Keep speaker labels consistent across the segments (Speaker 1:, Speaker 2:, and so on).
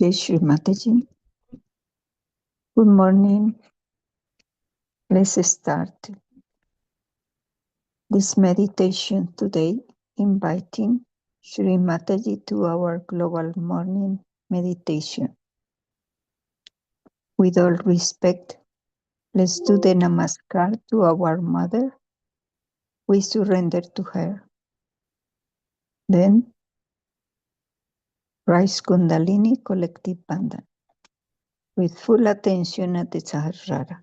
Speaker 1: Jai Shri Mataji. Good morning. Let's start this meditation today, inviting Shri Mataji to our global morning meditation. With all respect, let's do the namaskar to our mother. We surrender to her. Then, rise Kundalini collective bandhan with full attention at the Sahasrara.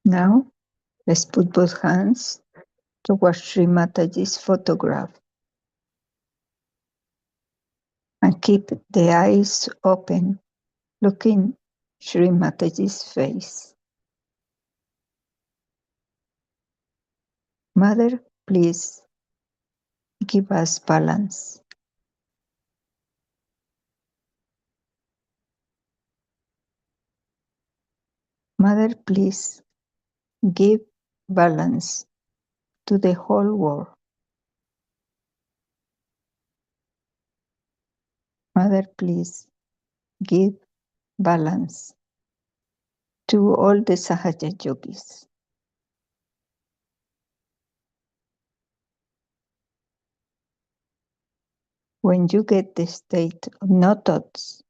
Speaker 1: Now, let's put both hands towards Sri Mataji's photograph and keep the eyes open, looking Sri Mataji's face. Mother, please give us balance. Mother, please give balance to the whole world. Mother, please give balance to all the Sahaja yogis. When you get the state of no thoughts,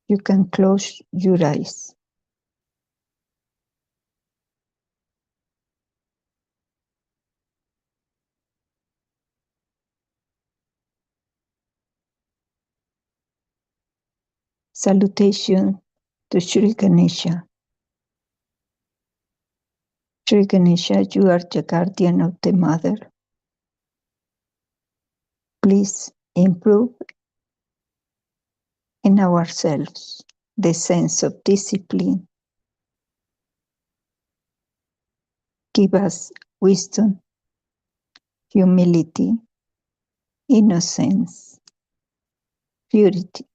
Speaker 1: you can close your eyes. Salutation to Shri Ganesha. Shri Ganesha, you are the guardian of the mother. Please improve in ourselves the sense of discipline. Give us wisdom, humility, innocence, purity.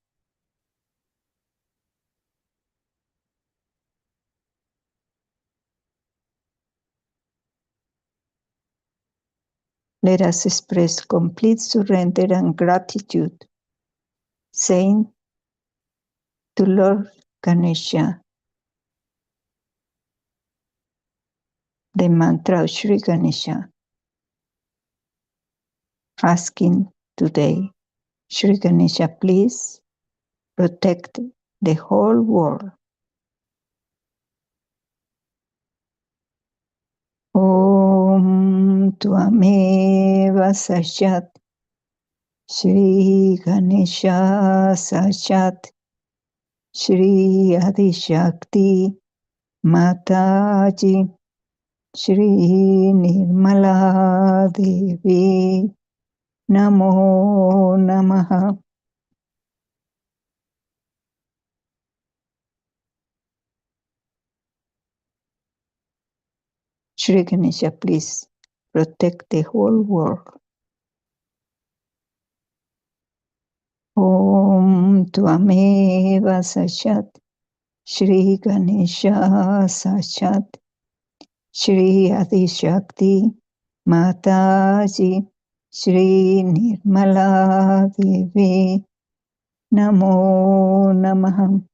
Speaker 1: Let us express complete surrender and gratitude, saying to Lord Ganesha the mantra of Shri Ganesha, asking today, Shri Ganesha, please protect the whole world. Om Tvameva Sachat Shri Ganesha Sachat Shri Adishakti Mataji Shri Nirmala Devi Namo Namaha. Shri Ganesha, please protect the whole world. Om Tvameva Sachat Shri Ganesha Sachat Shri Adishakti Mataji Shri Nirmala Devi Namo Namaha.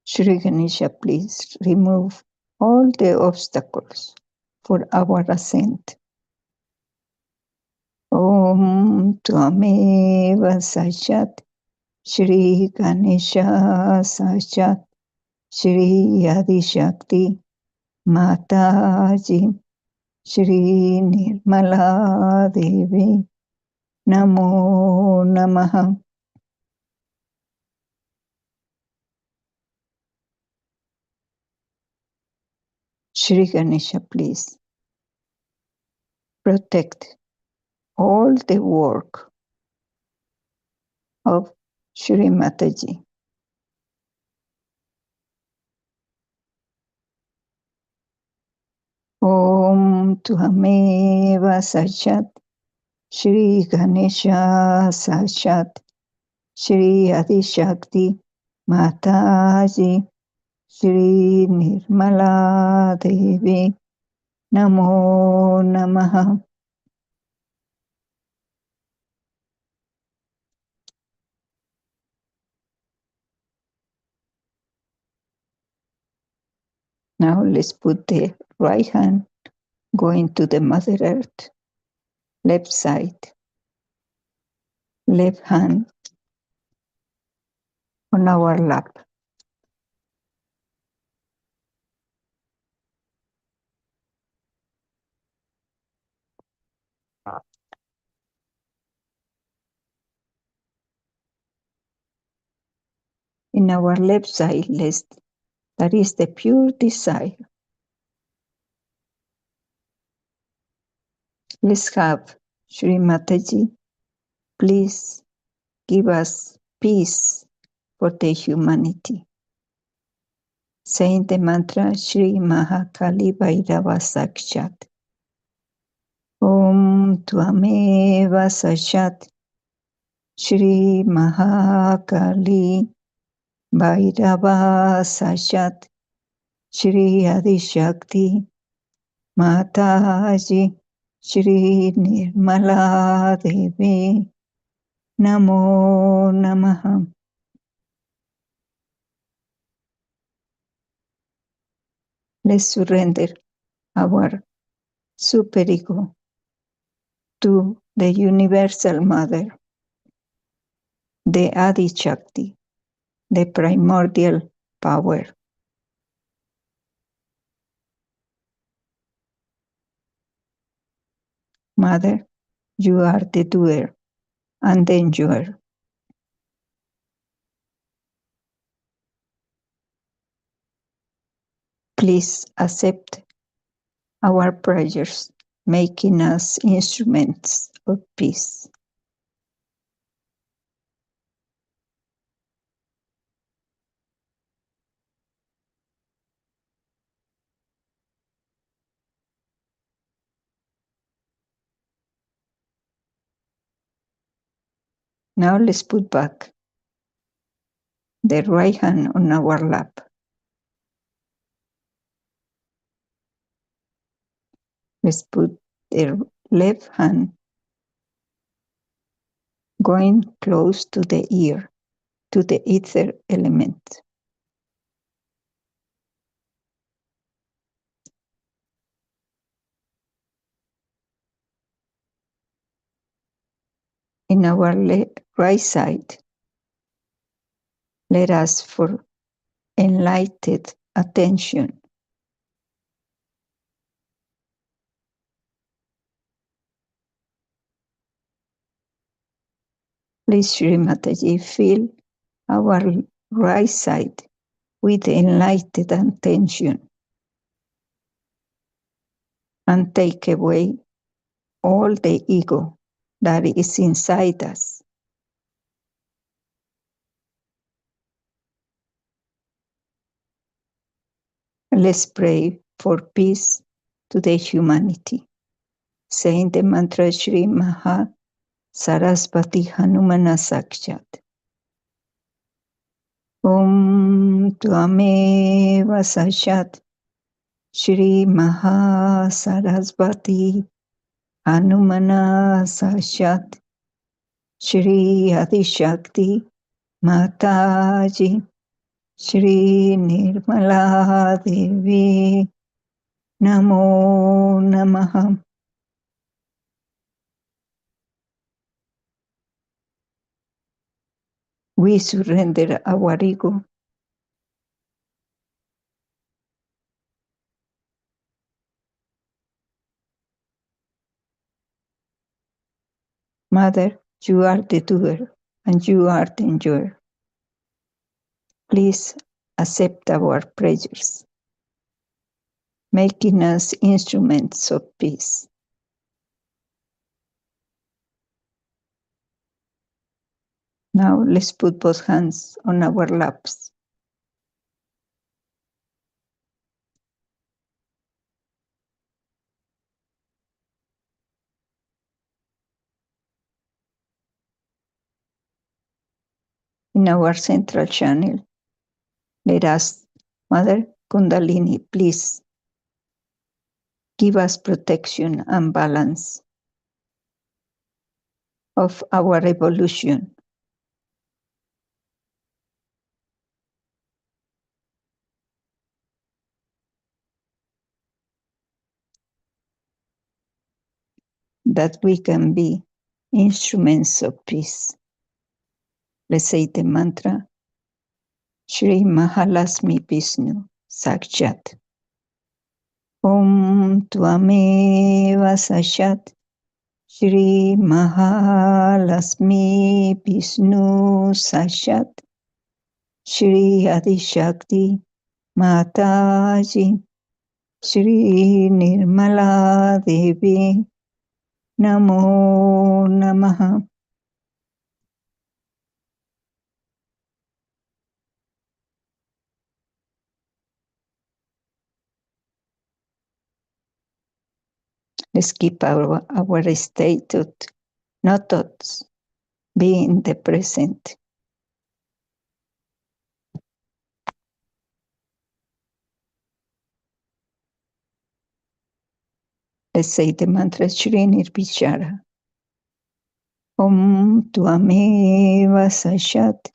Speaker 1: Shri Ganesha, please remove all the obstacles for our ascent. Om Tvameva Sachat Shri Ganesha Sachat Shri Adishakti Mataji Shri Nirmala Devi Namo Namaha. Shri Ganesha, please protect all the work of Shri Mataji. Om Tvameva Sachat Shri Ganesha Sachat Shri Adishakti Mataji Shri Nirmala Devi Namo Namaha. Now let's put the right hand going to the Mother Earth, left side, left hand on our lap. In our left side, that is the pure desire. Let's have Shri Mataji, please give us peace for the humanity. Saying the mantra Shri Mahakali Bhairava Sakshat. Om Tvameva Sachat Shri Mahakali Bhairava Sachat Shri Adishakti Mataji Shri Nirmala Devi Namo Namaha. Let's surrender our superego to the Universal Mother, the Adi Shakti, the primordial power. Mother, you are the doer and the enjoyer. Please accept our prayers, making us instruments of peace. Now let's put back the right hand on our lap. Let's put the left hand going close to the ear, to the ether element. In our right side, let us for enlightened attention. Please, Shri Mataji, fill our right side with enlightened attention and take away all the ego that is inside us. Let's pray for peace to the humanity. Saying the mantra Shri Maha Sarasvati Hanumana Sakshat. Om Tvameva Sashat Shri Maha Sarasvati Hanumana Sashat Shri Adishakti Mataji Shri Nirmala Devi Namo Namaha. We surrender our ego. Mother, you are the doer and you are the enjoyer. Please accept our prayers, making us instruments of peace. Now let's put both hands on our laps. In our central channel, let us, Mother Kundalini, please give us protection and balance of our evolution. That we can be instruments of peace. Let's say the mantra, Shri Mahalasmi Vishnu Sakshat. Om Tvameva Sashat Shri Mahalasmi Vishnu Sashat Shri Adishakti Mataji Shri Nirmala Devi Namo Namaha. Let's keep our state of no thoughts, be in the present. Let's say the mantra Shri Nirvichara. Om Tvameva Sashat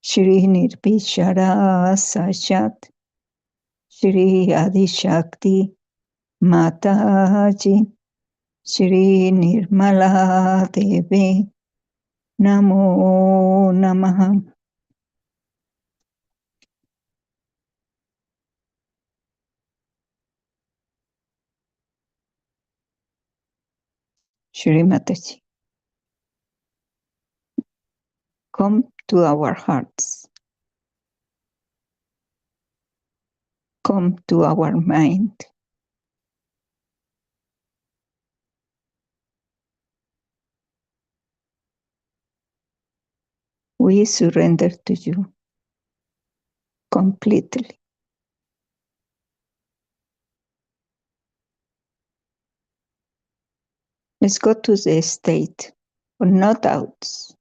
Speaker 1: Shri Nirvichara Sashat Shri Adishakti Mataji Shri Nirmala Devi Namo Namaha. Shri Mataji. Come to our hearts. Come to our mind. We surrender to you completely. Let's go to the state of no doubts.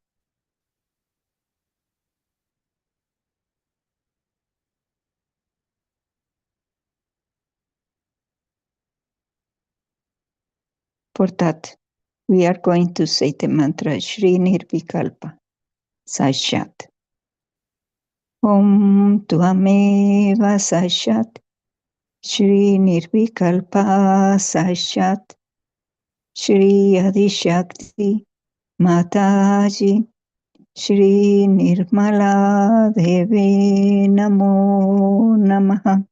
Speaker 1: For that, we are going to say the mantra Shri Nirvikalpa Sashat. Om Tvameva Sashat Shri Nirvikalpa Sashat Shri Adishakti Mataji Shri Nirmala Deve Namo Namaha.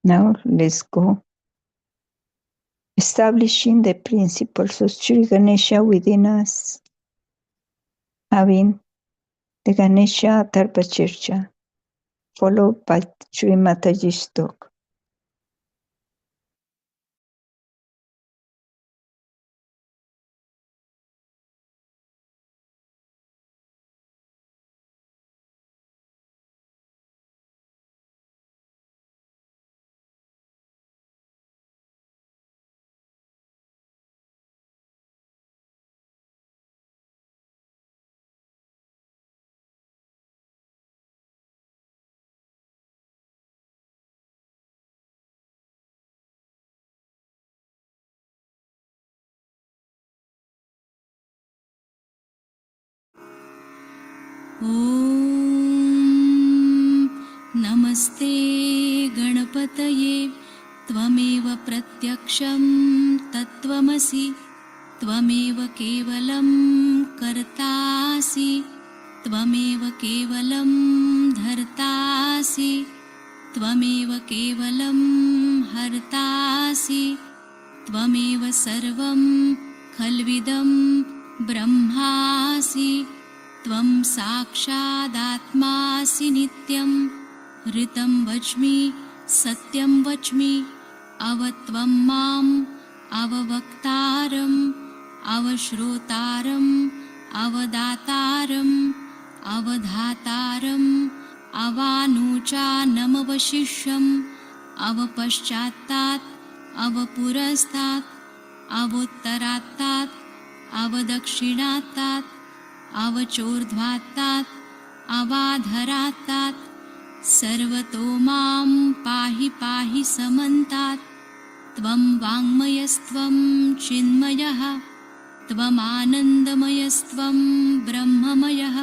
Speaker 1: Now let's go. Establishing the principles of Sri Ganesha within us, having the Ganesha Tarpachircha, followed by Sri Mataji's talk.
Speaker 2: ॐ नमस्ते गणपतये त्वमेव प्रत्यक्षं तत्त्वमसि त्वमेव केवलं कर्तासि त्वमेव केवलं धर्तासि त्वमेव केवलं हर्तासि त्वमेव सर्वं खल्विदं ब्रह्मासि त्वं साक्षादात्मासि नित्यं ऋतं वच्मि सत्यं वच्मि अवत्वं माम् अववक्तारम् अवश्रोतारम् अवदातारम् अवधातारम् अवानुचानमवशिष्यम् अवपश्चात्तात् अवपुरस्तात् अवोत्तरात्तात् अवदक्षिणात्तात् अवचोर्ध्वात्तात् अवाधरात्तात् सर्वतो मां पाहि पाहि समन्तात् त्वं वाङ्मयस्त्वं चिन्मयः त्वमानन्दमयस्त्वं ब्रह्ममयः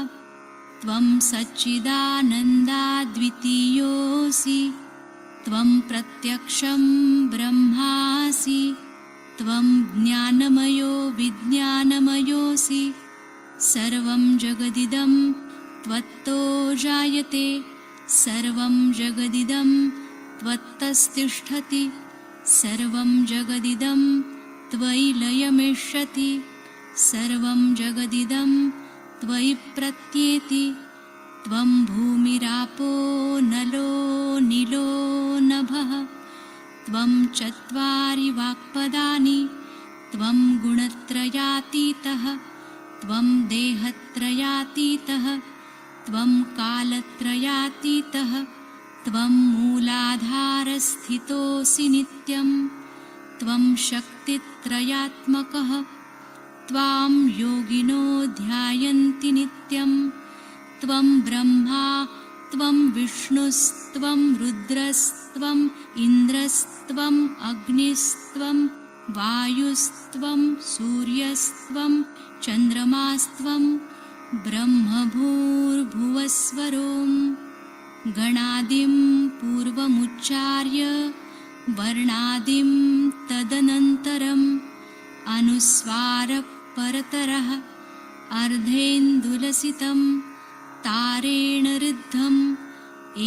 Speaker 2: त्वं सच्चिदानन्दाद्वितीयोऽसि त्वं प्रत्यक्षं ब्रह्मासि त्वं ज्ञानमयो विज्ञानमयोऽसि सर्वं जगदिदं त्वत्तो जायते सर्वं जगदिदं त्वत्तस्तिष्ठति सर्वं जगदिदं त्वयि लयमिष्यति सर्वं जगदिदं त्वयि प्रत्येति त्वं भूमिरापो नलो नीलो नभः त्वं चत्वारि वाक्पदानि त्वं गुणत्रयातीतः त्वं देहत्रयातीतः त्वं कालत्रयातीतः त्वं मूलाधारस्थितोऽसि नित्यं त्वं शक्तित्रयात्मकः त्वां योगिनो ध्यायन्ति नित्यं त्वं ब्रह्मा त्वं विष्णुस्त्वं रुद्रस्त्वम् इन्द्रस्त्वम् अग्निस्त्वं वायुस्त्वं सूर्यस्त्वं चन्द्रमास्त्वं ब्रह्मभूर्भुवस्वरों गणादिं पूर्वमुच्चार्य वर्णादिं तदनन्तरम् अनुस्वारः परतरः अर्धेन्दुलसितं तारेण ऋद्धम्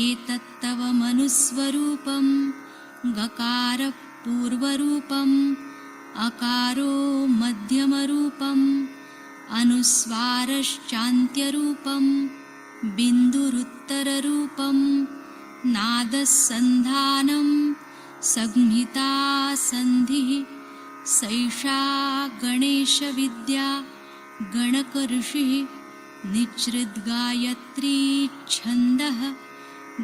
Speaker 2: एतत्तव मनुस्वरूपं गकारपूर्वरूपम् अकारो मध्यमरूपम् अनुस्वारश्चान्त्यरूपं बिन्दुरुत्तररूपं नादसन्धानं संहिता सन्धिः सैषा गणेशविद्या गणकऋषिः निच्छ्रिद्गायत्री छन्दः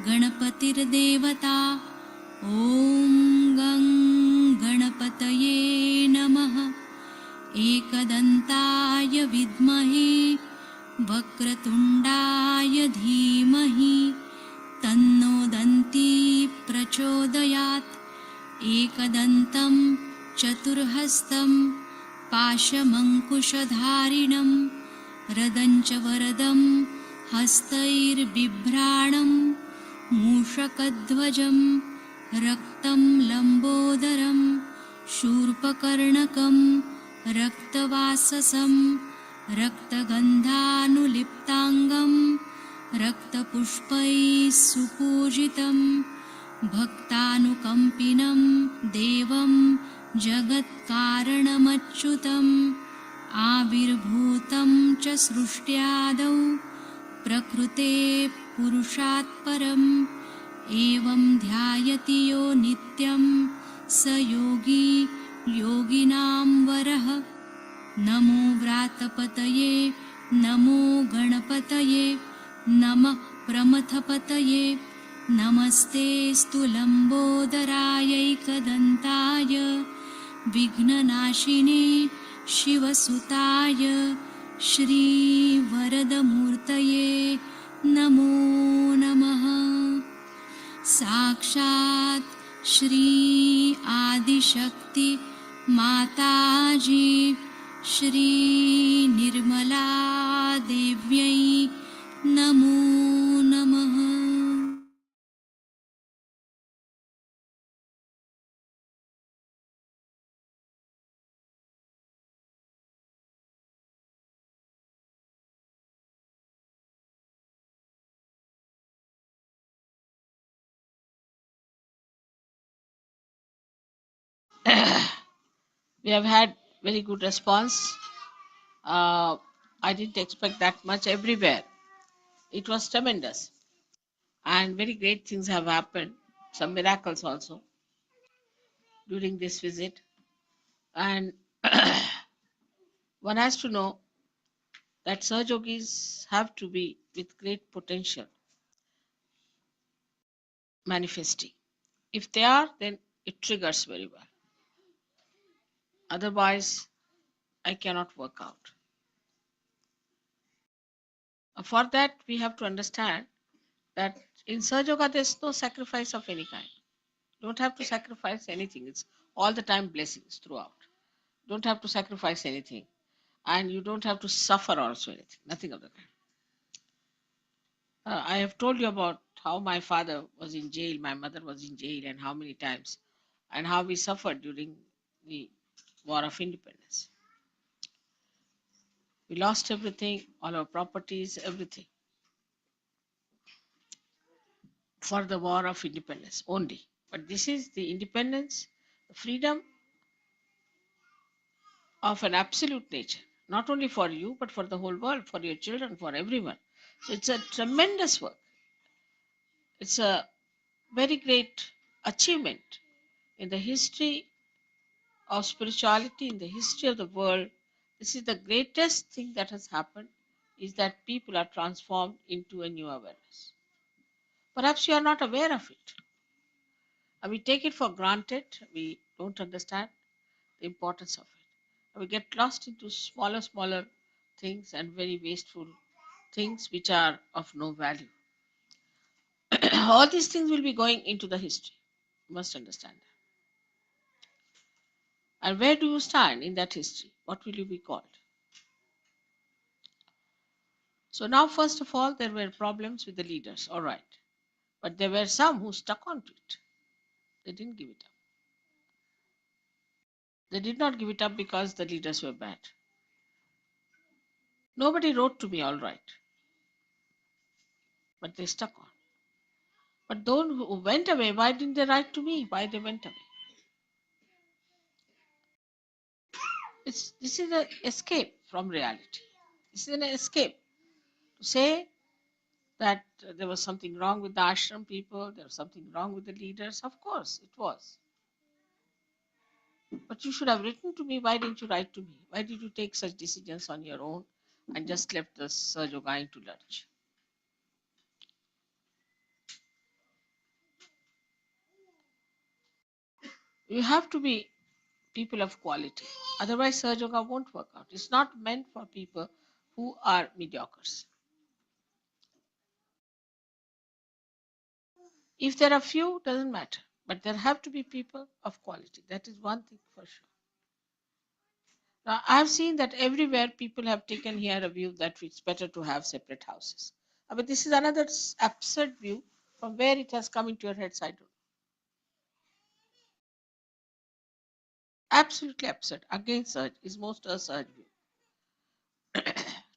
Speaker 2: गणपतिर्देवता ॐ गं गणपतये नमः। एकदन्ताय विद्महे वक्रतुण्डाय धीमहि तन्नो दन्ती प्रचोदयात्। एकदन्तं चतुर्हस्तं पाशमङ्कुशधारिणं रदञ्च वरदं हस्तैर्बिभ्राणं मूषकध्वजं रक्तं लम्बोदरं शूर्पकर्णकं रक्तवाससं रक्तगन्धानुलिप्ताङ्गं रक्तपुष्पैः सुपूजितं भक्तानुकम्पिनं देवं जगत्कारणमच्युतम् आविर्भूतं च सृष्ट्यादौ प्रकृते पुरुषात् परम् एवं ध्यायति यो नित्यं स योगी योगिनां वरः। नमो व्रातपतये नमो गणपतये नमः प्रमथपतये नमस्तेऽस्तु लम्बोदरायैकदन्ताय विघ्ननाशिने शिवसुताय श्रीवरदमूर्तये नमो नमः। साक्षात् श्री आदिशक्ति माताजी श्री निर्मला देव्यै नमो नमः।
Speaker 3: We have had very good response. I didn't expect that much everywhere. It was tremendous. And very great things have happened. Some miracles also during this visit. And one has to know that Sahajogis have to be with great potential manifesting. If they are, then it triggers very well. Otherwise, I cannot work out. For that, we have to understand that in Sahaja Yoga, there's no sacrifice of any kind. Don't have to sacrifice anything. It's all the time blessings throughout. Don't have to sacrifice anything. And you don't have to suffer also anything. Nothing of the kind. I have told you about how my father was in jail, my mother was in jail, and how many times, and how we suffered during the War of Independence. We lost everything, all our properties, everything, for the War of Independence only. But this is the independence, the freedom of an absolute nature, not only for you, but for the whole world, for your children, for everyone. So it's a tremendous work. It's a very great achievement in the history of spirituality, in the history of the world. This is the greatest thing that has happened, is that people are transformed into a new awareness. Perhaps you are not aware of it. And we take it for granted. We don't understand the importance of it. And we get lost into smaller things and very wasteful things which are of no value. All these things will be going into the history. You must understand that. And where do you stand in that history? What will you be called? So now, first of all, there were problems with the leaders, all right. But there were some who stuck on to it. They didn't give it up. They did not give it up because the leaders were bad. Nobody wrote to me, all right, but they stuck on. But those who went away, why didn't they write to me? Why they went away? This is an escape from reality. This is an escape to say that there was something wrong with the ashram people, there was something wrong with the leaders. Of course, it was. But you should have written to me. Why didn't you write to me? Why did you take such decisions on your own and just left the Sahaja Yoga into lurch? You have to be people of quality. Otherwise, Sahaja Yoga won't work out. It's not meant for people who are mediocres. If there are few, doesn't matter. But there have to be people of quality. That is one thing for sure. Now, I've seen that everywhere people have taken here a view that it's better to have separate houses. But this is another absurd view. From where it has come into your heads, I don't know. Absolutely absurd. Again, Sahaj is most a Sahaj view.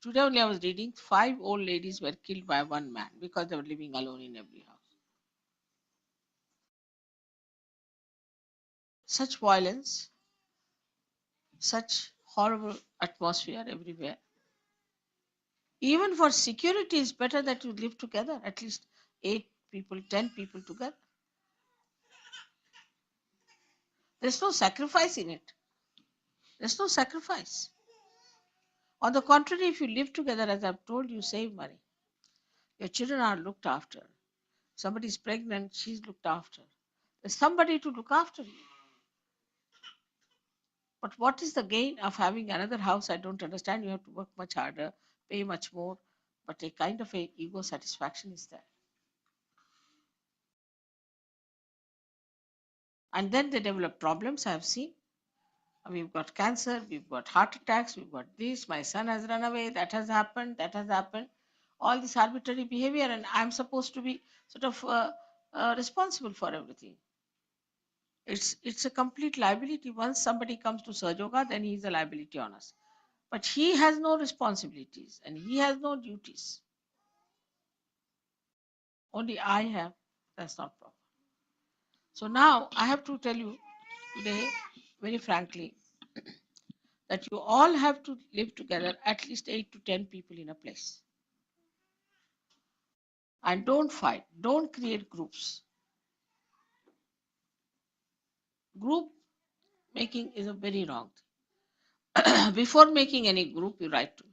Speaker 3: Today only I was reading 5 old ladies were killed by one man because they were living alone in every house. Such violence, such horrible atmosphere everywhere. Even for security, it's better that you live together, at least 8 people, 10 people together. There's no sacrifice in it. There's no sacrifice. On the contrary, if you live together, as I've told you, save money. Your children are looked after. Somebody's pregnant, she's looked after. There's somebody to look after you. But what is the gain of having another house? I don't understand. You have to work much harder, pay much more, but a kind of a ego satisfaction is there. And then they develop problems. I have seen. We've got cancer, we've got heart attacks, we've got this. My son has run away, that has happened, that has happened. All this arbitrary behavior, and I'm supposed to be sort of responsible for everything. It's a complete liability. Once somebody comes to Sahaja Yoga, then he's a liability on us. But he has no responsibilities and he has no duties. Only I have. That's not proper. So now I have to tell you today, very frankly, that you all have to live together, at least 8 to 10 people in a place. And don't fight. Don't create groups. Group making is a very wrong thing. Before making any group, you write to me.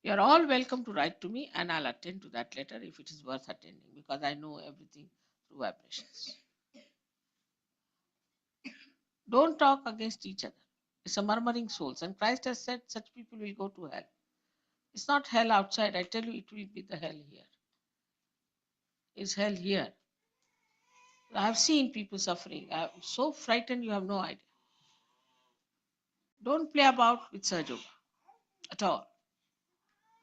Speaker 3: You're all welcome to write to me and I'll attend to that letter if it is worth attending because I know everything through vibrations. Don't talk against each other. It's a murmuring souls. And Christ has said such people will go to hell. It's not hell outside. I tell you, it will be the hell here. It's hell here. I have seen people suffering. I'm so frightened you have no idea. Don't play about with Sahaja Yoga at all.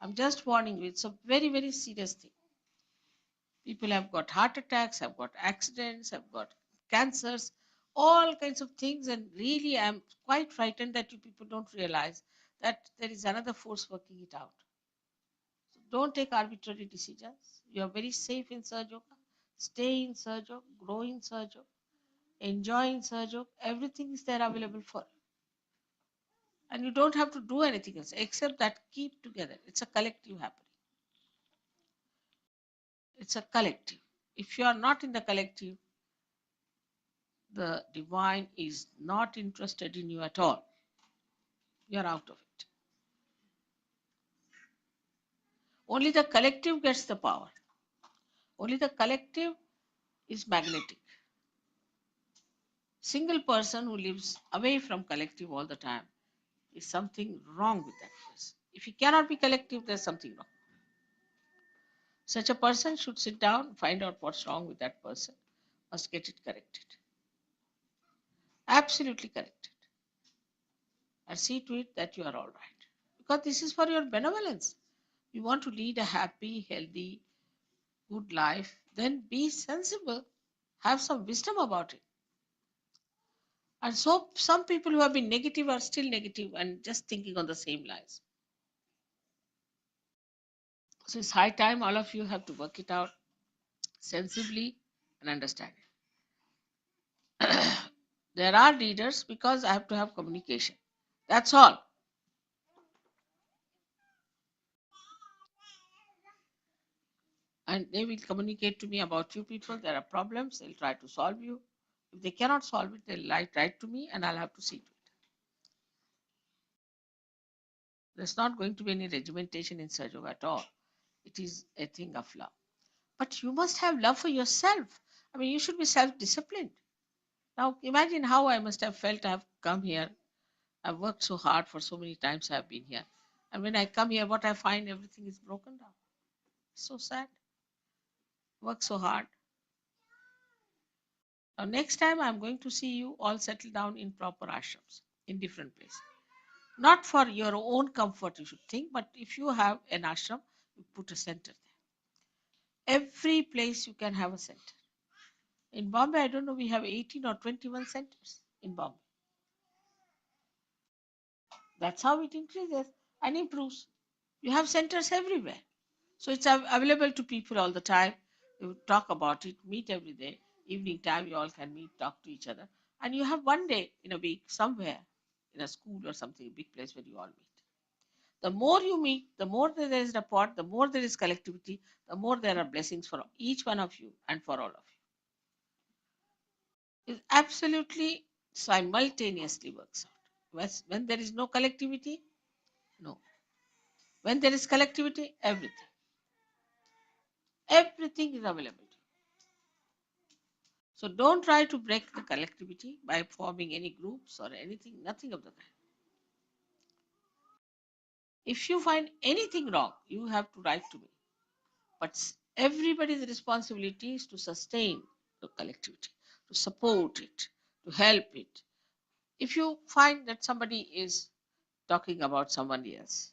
Speaker 3: I'm just warning you. It's a very, very serious thing. People have got heart attacks, have got accidents, have got cancers, all kinds of things. And really, I'm quite frightened that you people don't realize that there is another force working it out. So don't take arbitrary decisions. You are very safe in Sahaja Yoga. Stay in Sahaja Yoga, grow in Sahaja Yoga, enjoy in Sahaja Yoga. Everything is there available for you. And you don't have to do anything else except that keep together. It's a collective happening. It's a collective. If you are not in the collective, the divine is not interested in you at all. You are out of it. Only the collective gets the power. Only the collective is magnetic. Single person who lives away from collective all the time is something wrong with that person. If he cannot be collective, there's something wrong. Such a person should sit down, find out what's wrong with that person, must get it corrected. Absolutely corrected. And see to it that you are all right. Because this is for your benevolence. You want to lead a happy, healthy, good life, then be sensible. Have some wisdom about it. And so some people who have been negative are still negative and just thinking on the same lines. So it's high time all of you have to work it out sensibly and understand it. There are leaders because I have to have communication. That's all. And they will communicate to me about you people. There are problems, they'll try to solve you. If they cannot solve it, they'll write to me and I'll have to see to it. There's not going to be any regimentation in Sahaja Yoga at all. It is a thing of love. But you must have love for yourself. I mean, you should be self-disciplined. Now, imagine how I must have felt. I have come here. I've worked so hard for so many times I've been here. And when I come here, what I find, everything is broken down. So sad. Work so hard. Now, next time I'm going to see you all settle down in proper ashrams in different places. Not for your own comfort, you should think, but if you have an ashram, you put a center there. Every place you can have a center. In Bombay, I don't know, we have 18 or 21 centers in Bombay. That's how it increases and improves. You have centers everywhere. So it's available to people all the time. You talk about it, meet every day. Evening time, you all can meet, talk to each other. And you have one day in a week somewhere in a school or something, a big place where you all meet. The more you meet, the more there is rapport, the more there is collectivity, the more there are blessings for each one of you and for all of you. It absolutely simultaneously works out. When there is no collectivity, no. When there is collectivity, everything. Everything is available. So don't try to break the collectivity by forming any groups or anything, nothing of the kind. If you find anything wrong, you have to write to me. But everybody's responsibility is to sustain the collectivity, to support it, to help it. If you find that somebody is talking about somebody else,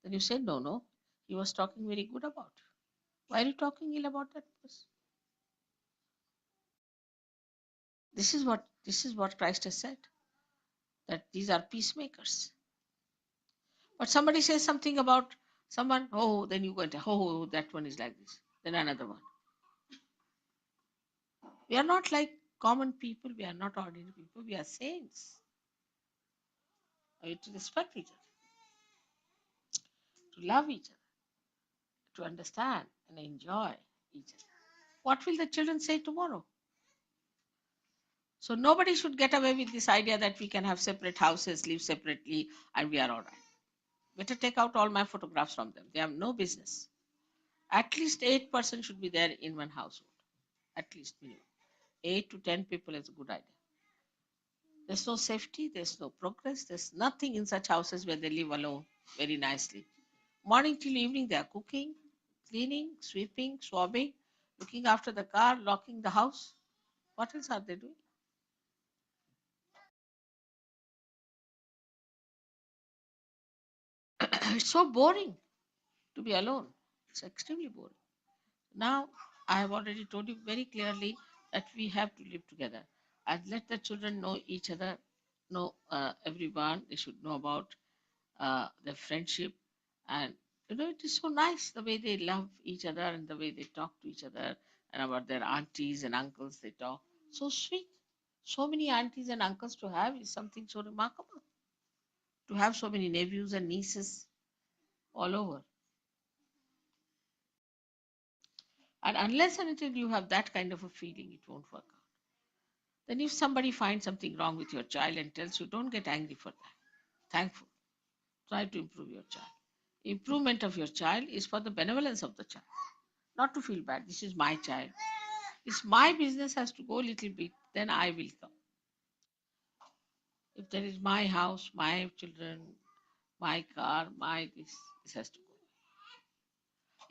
Speaker 3: then you say, no, he was talking very good about you. Why are you talking ill about that person? This is what Christ has said, that these are peacemakers. But somebody says something about someone, then you go and that one is like this. Then another one. We are not like common people. We are not ordinary people. We are saints. We have to respect each other, to love each other, to understand and enjoy each other. What will the children say tomorrow? So nobody should get away with this idea that we can have separate houses, live separately, and we are all right. Better take out all my photographs from them. They have no business. At least 8% should be there in one household. At least minimum. 8 to 10 people is a good idea. There's no safety, there's no progress, there's nothing in such houses where they live alone very nicely. Morning till evening, they are cooking, cleaning, sweeping, swabbing, looking after the car, locking the house. What else are they doing? It's so boring to be alone. It's extremely boring. Now, I have already told you very clearly that we have to live together and let the children know each other, know everyone. They should know about their friendship. And it is so nice the way they love each other and the way they talk to each other and about their aunties and uncles they talk. So sweet. So many aunties and uncles to have is something so remarkable. To have so many nephews and nieces all over. And unless and until you have that kind of a feeling, it won't work out. Then if somebody finds something wrong with your child and tells you, don't get angry for that. Thankful. Try to improve your child. Improvement of your child is for the benevolence of the child. Not to feel bad. This is my child. It's my business has to go a little bit, then I will come. If there is my house, my children, my car, this has to go.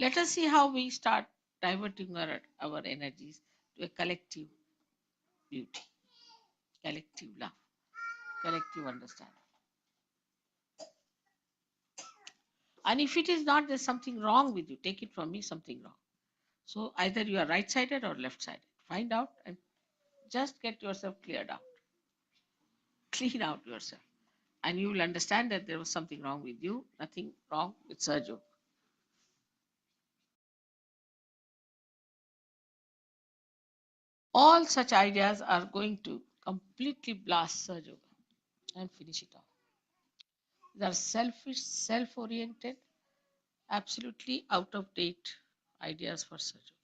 Speaker 3: Let us see how we start diverting our energies to a collective beauty, collective love, collective understanding. And if it is not, there's something wrong with you. Take it from me, something wrong. So either you are right-sided or left-sided. Find out and just get yourself cleared out. clean out yourself. And you will understand that there was something wrong with you, nothing wrong with Sahaja Yoga. All such ideas are going to completely blast Sahaja Yoga and finish it off. They are selfish, self-oriented, absolutely out of date ideas for Sahaja Yoga.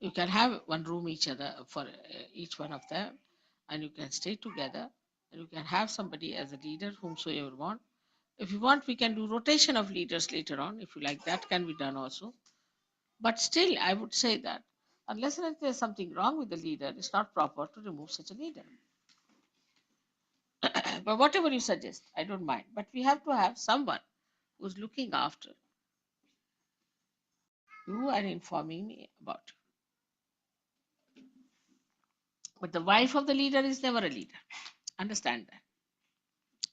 Speaker 3: You can have one room each other for each one of them, and you can stay together, and you can have somebody as a leader whomsoever you want. If you want, we can do rotation of leaders later on. If you like, that can be done also. But still, I would say that unless and there's something wrong with the leader, it's not proper to remove such a leader. But whatever you suggest, I don't mind. But we have to have someone who's looking after you and informing me about you. But the wife of the leader is never a leader. Understand that.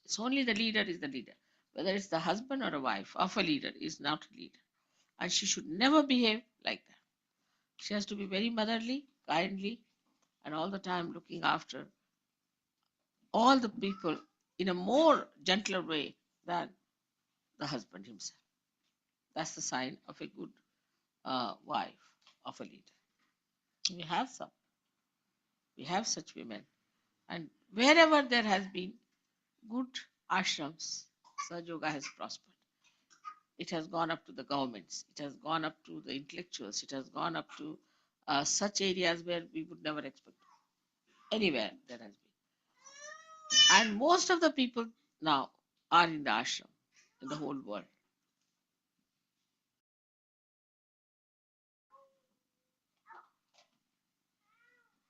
Speaker 3: It's only the leader is the leader. Whether it's the husband or a wife of a leader is not a leader. And she should never behave like that. She has to be very motherly, kindly, and all the time looking after all the people in a more gentler way than the husband himself. That's the sign of a good wife of a leader. We have some. We have such women. And wherever there has been good ashrams, Sahaja Yoga has prospered. It has gone up to the governments. It has gone up to the intellectuals. It has gone up to such areas where we would never expect. Anywhere there has been. And most of the people now are in the ashram in the whole world.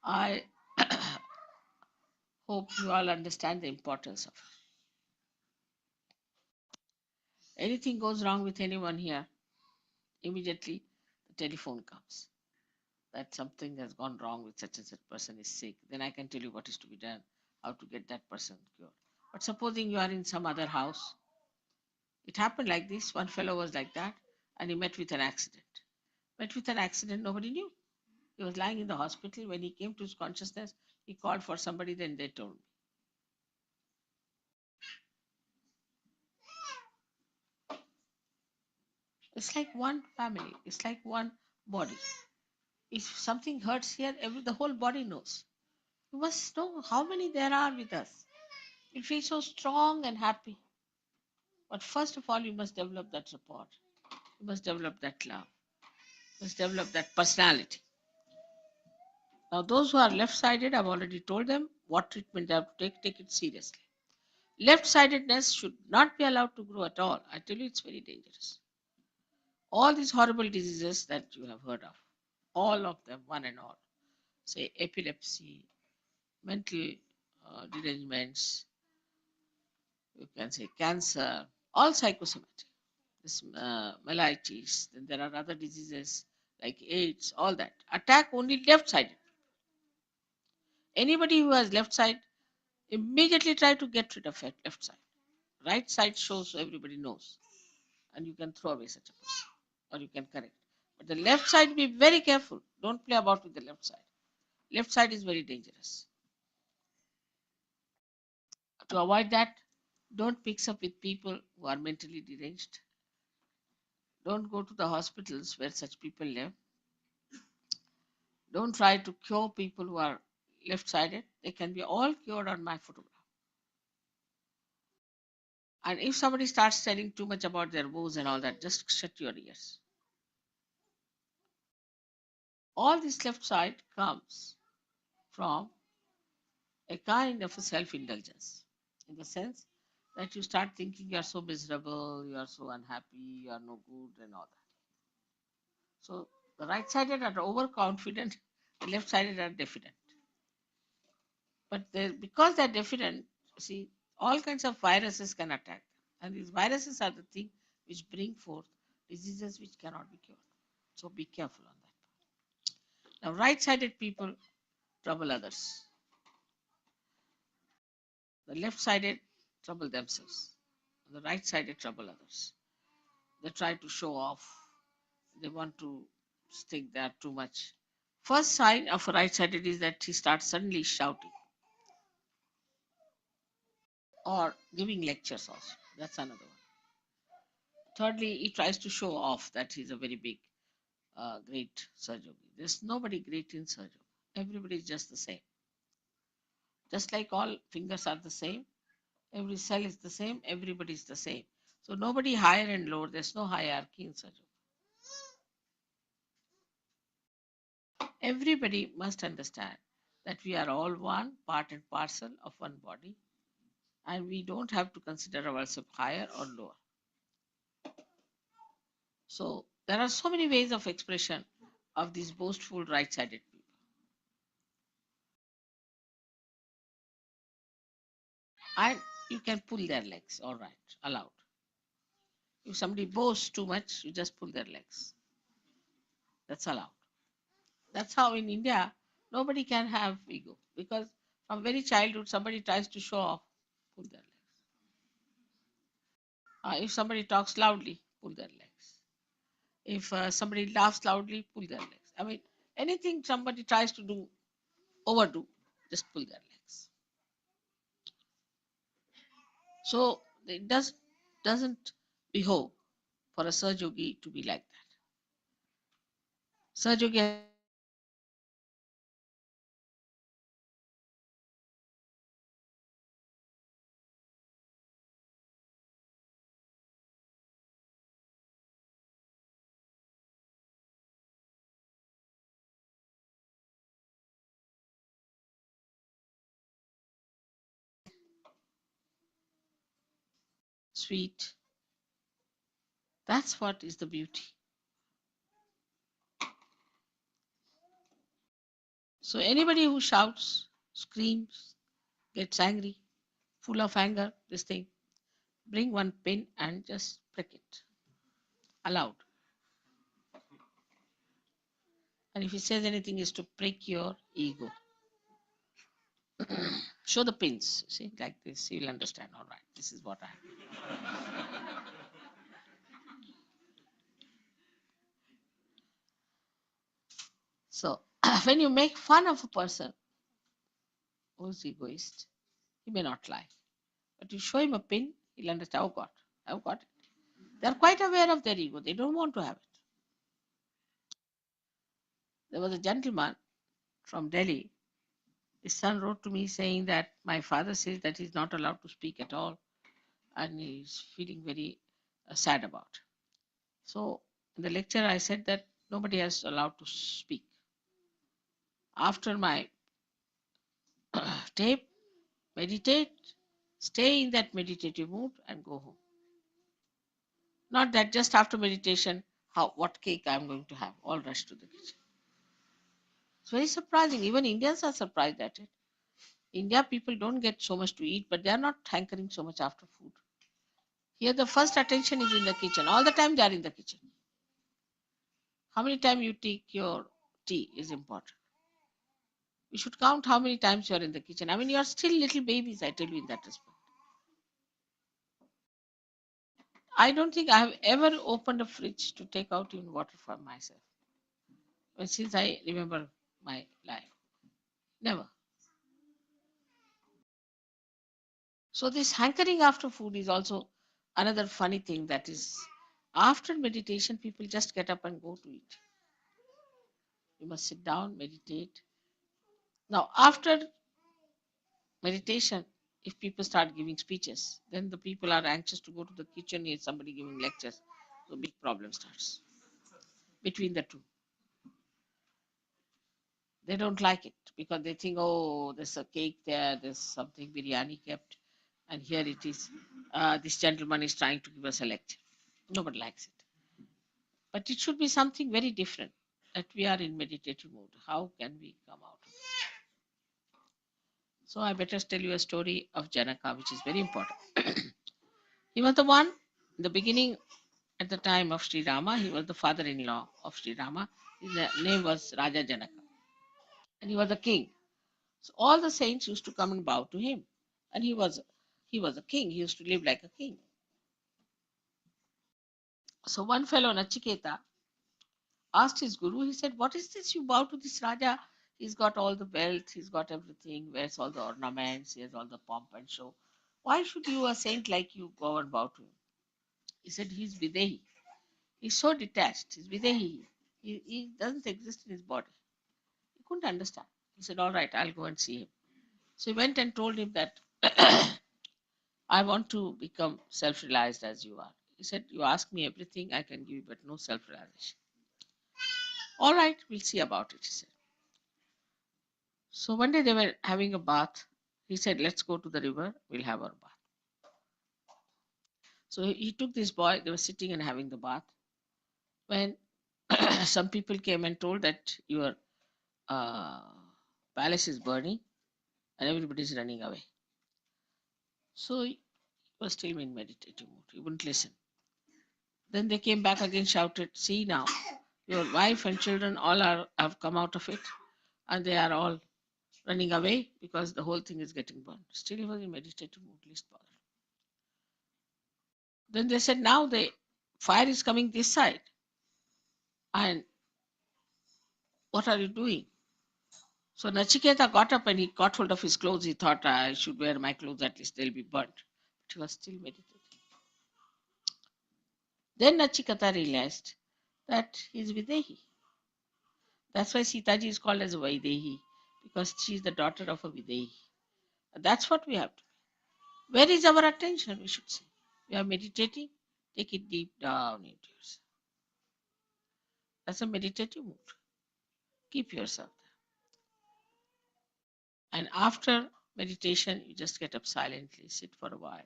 Speaker 3: I hope you all understand the importance of it. Anything goes wrong with anyone here, immediately the telephone comes that something has gone wrong with such and such person is sick. Then I can tell you what is to be done, how to get that person cured. But supposing you are in some other house, it happened like this. One fellow was like that, and he met with an accident. Met with an accident, nobody knew. He was lying in the hospital. When he came to his consciousness, he called for somebody, then they told me. It's like one family, it's like one body. If something hurts here, the whole body knows. You must know how many there are with us. You feel so strong and happy. But first of all, you must develop that support. You must develop that love. You must develop that personality. Now, those who are left sided, I've already told them what treatment they have to take. Take it seriously. Left sidedness should not be allowed to grow at all. I tell you, it's very dangerous. All these horrible diseases that you have heard of, all of them, one and all, say epilepsy, mental derangements, you can say cancer, all psychosomatic, this mellitus, then there are other diseases like AIDS, all that attack only left sided. Anybody who has left side, immediately try to get rid of it, left side. Right side shows so everybody knows, and you can throw away such a person, or you can correct. But the left side, be very careful. Don't play about with the left side. Left side is very dangerous. To avoid that, don't mix up with people who are mentally deranged. Don't go to the hospitals where such people live. Don't try to cure people who are left sided. They can be all cured on my photograph. And if somebody starts telling too much about their woes and all that, just shut your ears. All this left side comes from a kind of a self indulgence, in the sense that you start thinking you are so miserable, you are so unhappy, you are no good, and all that. So the right sided are overconfident, the left sided are diffident. But because they're diffident, see, all kinds of viruses can attack them. And these viruses are the thing which bring forth diseases which cannot be cured. So be careful on that. Now, right sided people trouble others. The left sided trouble themselves. The right sided trouble others. They try to show off. They want to think they are too much First sign of a right-sided is that he starts suddenly shouting or giving lectures also. That's another one. Thirdly, he tries to show off that he's a very big, great Sahaja. There's nobody great in Sahaja. Everybody is just the same. Just like all fingers are the same, every cell is the same, everybody is the same. So nobody higher and lower. There's no hierarchy in Sahaja. Everybody must understand that we are all one part and parcel of one body, and we don't have to consider ourselves higher or lower. So there are so many ways of expression of these boastful right-sided people. And you can pull their legs, all right, allowed. If somebody boasts too much, you just pull their legs. That's allowed. That's how in India, nobody can have ego because from very childhood, somebody tries to show off, pull their legs. If somebody talks loudly, pull their legs. If somebody laughs loudly, pull their legs. I mean, anything somebody tries to do, overdo, just pull their legs. So it doesn't behove for a Sahaja Yogi to be like that. Sahaja Yogi has sweet. That's what is the beauty. So anybody who shouts, screams, gets angry, full of anger, this thing, bring one pin and just prick it. Allowed. And if he says anything is to prick your ego. Show the pins. See, like this, you'll understand. All right, this is what I have. So when you make fun of a person who's egoist, he may not lie. But you show him a pin, he'll understand, oh God, I've got it. They're quite aware of their ego. They don't want to have it. There was a gentleman from Delhi. His son wrote to me saying that my father says that he's not allowed to speak at all and he's feeling very sad about it. So in the lecture, I said that nobody is allowed to speak. After my tape, meditate, stay in that meditative mood and go home. Not that just after meditation, what cake I'm going to have, all rush to the kitchen. It's very surprising. Even Indians are surprised at it. India people don't get so much to eat, but they are not hankering so much after food. Here the first attention is in the kitchen. All the time they are in the kitchen. How many times you take your tea is important. You should count how many times you are in the kitchen. I mean, you are still little babies, I tell you in that respect. I don't think I have ever opened a fridge to take out even water for myself. Well, since I remember my life. Never. So this hankering after food is also another funny thing that is after meditation, people just get up and go to eat. You must sit down, meditate. Now, after meditation, if people start giving speeches, then the people are anxious to go to the kitchen, hear somebody giving lectures. So big problem starts between the two. They don't like it because they think, oh, there's a cake there, there's something biryani kept, and here it is. This gentleman is trying to give us a lecture. Nobody likes it. But it should be something very different that we are in meditative mood. How can we come out of it? So I better tell you a story of Janaka, which is very important. He was the one in the beginning at the time of Sri Rama. He was the father-in-law of Sri Rama. His name was Raja Janaka. And he was a king. So all the saints used to come and bow to him. And he was a king. He used to live like a king. So one fellow, Nachiketa, asked his guru, he said, what is this? You bow to this Raja. He's got all the wealth, he's got everything, wears all the ornaments, he has all the pomp and show. Why should you, a saint like you, go and bow to him? He said, he's Videhi. He's so detached. He's Videhi. He doesn't exist in his body. He couldn't understand. He said, all right, I'll go and see him. So he went and told him that I want to become self-realized as you are. He said, you ask me everything I can give you, but no self-realization. All right, we'll see about it, he said. So one day they were having a bath. He said, let's go to the river, we'll have our bath. So he took this boy, they were sitting and having the bath. When some people came and told that your palace is burning and everybody is running away. So he was still in meditative mood. He wouldn't listen. Then they came back again, shouted, see now, your wife and children all have come out of it and they are all running away because the whole thing is getting burned. Still he was in meditative mood, least bothered. Then they said, now the fire is coming this side. And what are you doing? So Nachiketa got up and he caught hold of his clothes. He thought, I should wear my clothes, at least they'll be burnt. But he was still meditating. Then Nachiketa realized that he's Videhi. That's why Sitaji is called as Vaidehi, because she is the daughter of a Videhi. That's what we have to be. Where is our attention, we should say? We are meditating, take it deep down into yourself. That's a meditative mood. Keep yourself there. And after meditation, you just get up silently, sit for a while.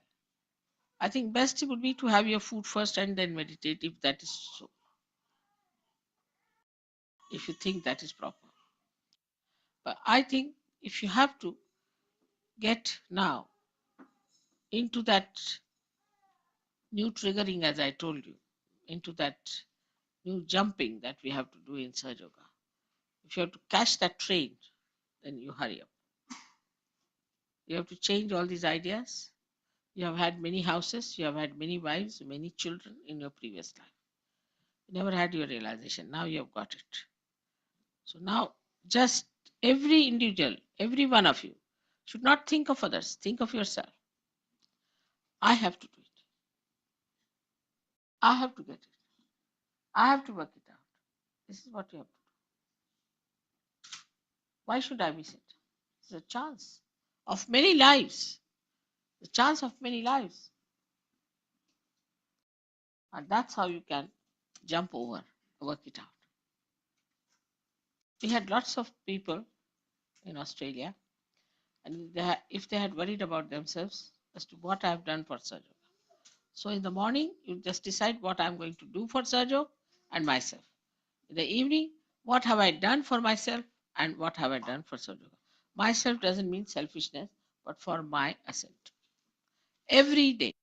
Speaker 3: I think best would be to have your food first and then meditate, if that is so. If you think that is proper. But I think if you have to get now into that new triggering, as I told you, into that new jumping that we have to do in Sahaja Yoga, if you have to catch that train, then you hurry up. You have to change all these ideas. You have had many houses, you have had many wives, many children in your previous life. You never had your realization. Now you have got it. So now just every individual, every one of you should not think of others, think of yourself. I have to do it. I have to get it. I have to work it out. This is what you have to do. Why should I miss it? It's a chance of many lives. The chance of many lives. And that's how you can jump over, work it out. We had lots of people in Australia, and if they had worried about themselves as to what I have done for Sahaja Yoga. So in the morning, you just decide what I'm going to do for Sahaja Yoga and myself. In the evening, what have I done for myself and what have I done for Sahaja Yoga. Myself doesn't mean selfishness, but for my ascent. Every day.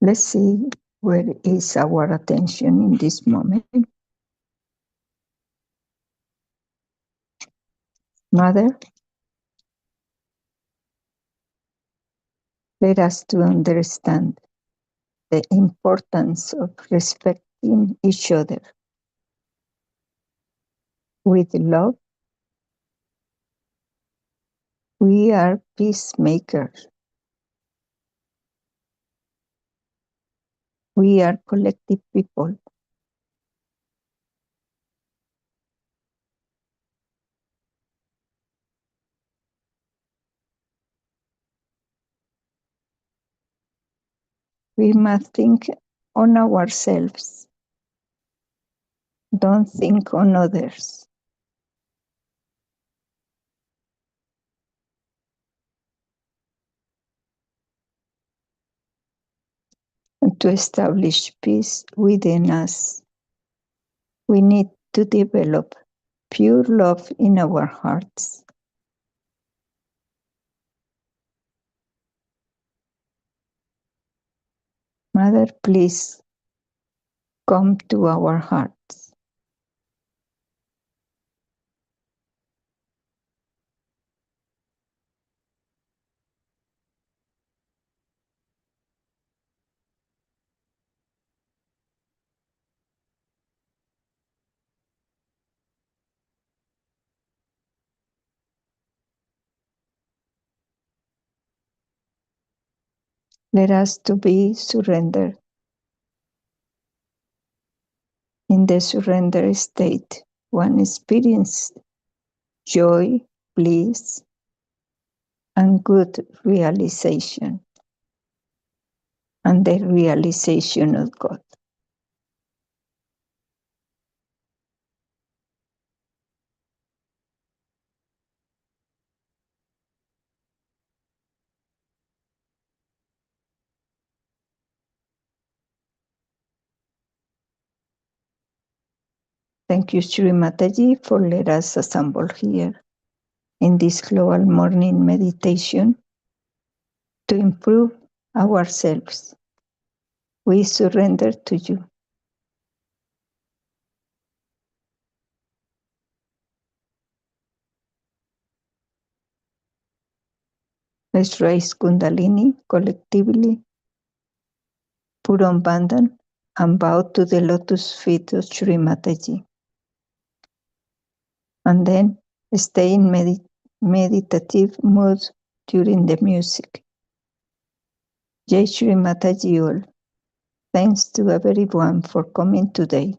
Speaker 1: Let's see where is our attention in this moment. Mother, let us to understand the importance of respecting each other. With love, we are peacemakers. We are collective people. We must think on ourselves. Don't think on others. And to establish peace within us, we need to develop pure love in our hearts. Mother, please come to our hearts. Let us to be surrendered. In the surrender state, one experiences joy, bliss, and good realization, and the realization of God. Thank you, Shri Mataji, for let us assemble here in this global morning meditation to improve ourselves. We surrender to you. Let's raise Kundalini collectively, put on bandhan, and bow to the lotus feet of Shri Mataji. And then stay in meditative mood during the music. Jai Shri Mataji all. Thanks to everyone for coming today.